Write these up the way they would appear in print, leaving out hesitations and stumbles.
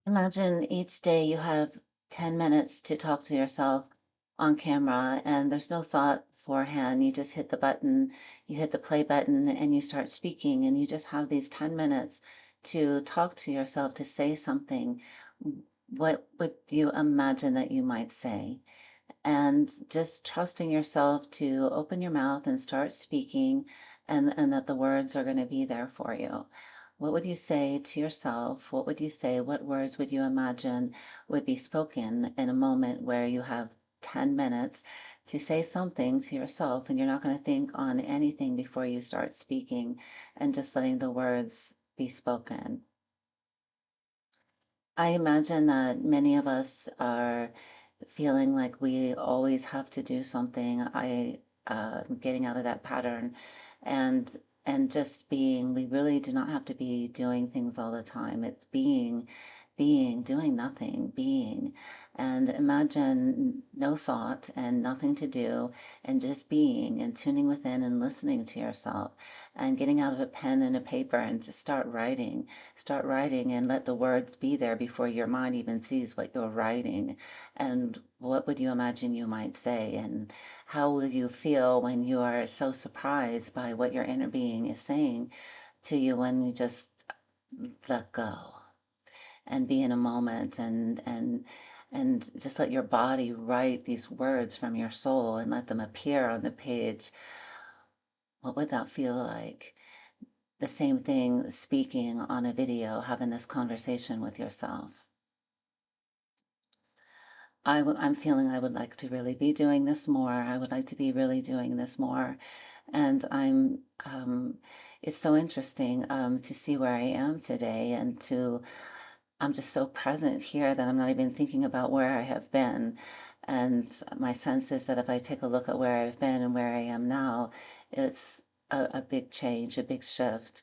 Imagine each day you have 10 minutes to talk to yourself on camera, and there's no thought beforehand. You just hit the button, you hit the play button, and you start speaking, and you just have these 10 minutes to talk to yourself, to say something. What would you imagine that you might say? And just trusting yourself to open your mouth and start speaking, and that the words are going to be there for you. What would you say to yourself? What would you say? What words would you imagine would be spoken in a moment where you have 10 minutes to say something to yourself, and you're not going to think on anything before you start speaking, and just letting the words be spoken? I imagine that many of us are feeling like we always have to do something. I'm getting out of that pattern, and just being. We really do not have to be doing things all the time. It's being, doing nothing, being. And imagine no thought and nothing to do, and just being and tuning within and listening to yourself, and getting out of a pen and a paper and to start writing, and let the words be there before your mind even sees what you're writing. And what would you imagine you might say? And how will you feel when you are so surprised by what your inner being is saying to you, when you just let go and be in a moment, and just let your body write these words from your soul and let them appear on the page? What would that feel like? The same thing speaking on a video, having this conversation with yourself. I'm feeling I would like to really be doing this more. I would like to be really doing this more. And it's so interesting to see where I am today, and I'm just so present here that I'm not even thinking about where I have been. And my sense is that if I take a look at where I've been and where I am now, it's a big change, a big shift.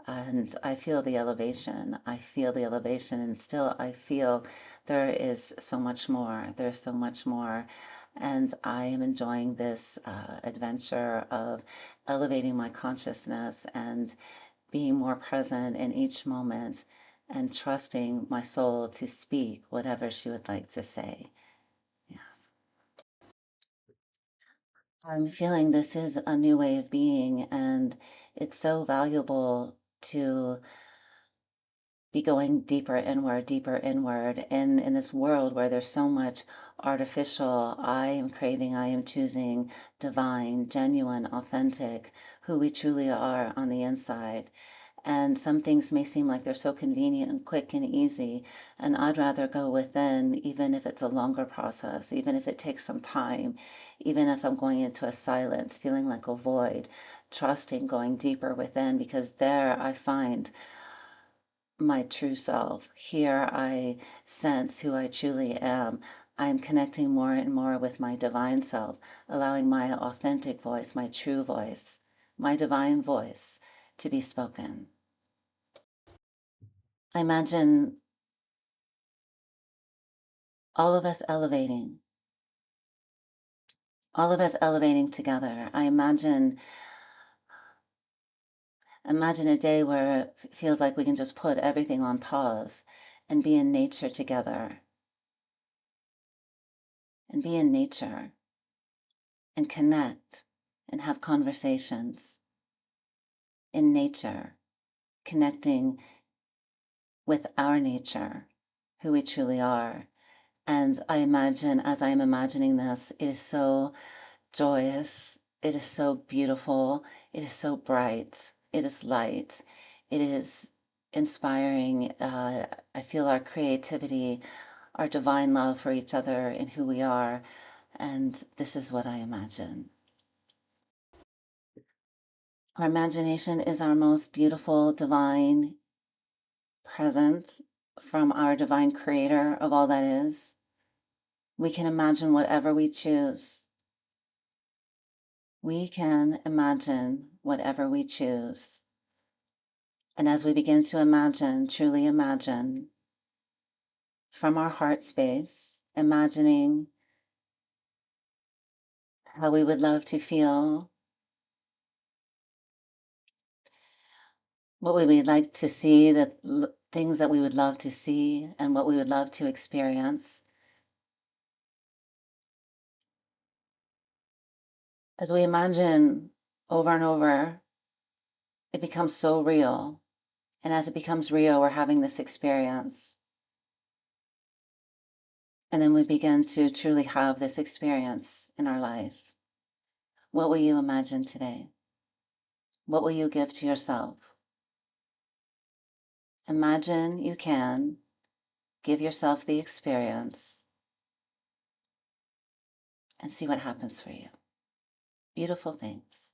And I feel the elevation. I feel the elevation, and still I feel there is so much more. There's so much more. And I am enjoying this adventure of elevating my consciousness and being more present in each moment, and trusting my soul to speak whatever she would like to say. Yeah. I'm feeling this is a new way of being, and it's so valuable to be going deeper inward. And in this world where there's so much artificial, I am craving, I am choosing divine, genuine, authentic, who we truly are on the inside. And some things may seem like they're so convenient and quick and easy. And I'd rather go within, even if it's a longer process, even if it takes some time, even if I'm going into a silence, feeling like a void, trusting, going deeper within, because there I find my true self. Here I sense who I truly am. I'm connecting more and more with my divine self, allowing my authentic voice, my true voice, my divine voice to be spoken. I imagine all of us elevating, all of us elevating together. I imagine a day where it feels like we can just put everything on pause and be in nature together, and be in nature and connect and have conversations in nature, connecting with our nature, who we truly are. And I imagine, as I am imagining this, it is so joyous, it is so beautiful, it is so bright, it is light, it is inspiring. I feel our creativity, our divine love for each other and who we are. And this is what I imagine. Our imagination is our most beautiful, divine presence from our divine creator of all that is. We can imagine whatever we choose. We can imagine whatever we choose. And as we begin to imagine, truly imagine from our heart space, imagining how we would love to feel, what would we like to see that things that we would love to see and what we would love to experience. As we imagine over and over, it becomes so real. And as it becomes real, we're having this experience. And then we begin to truly have this experience in our life. What will you imagine today? What will you give to yourself? Imagine you can give yourself the experience and see what happens for you. Beautiful things.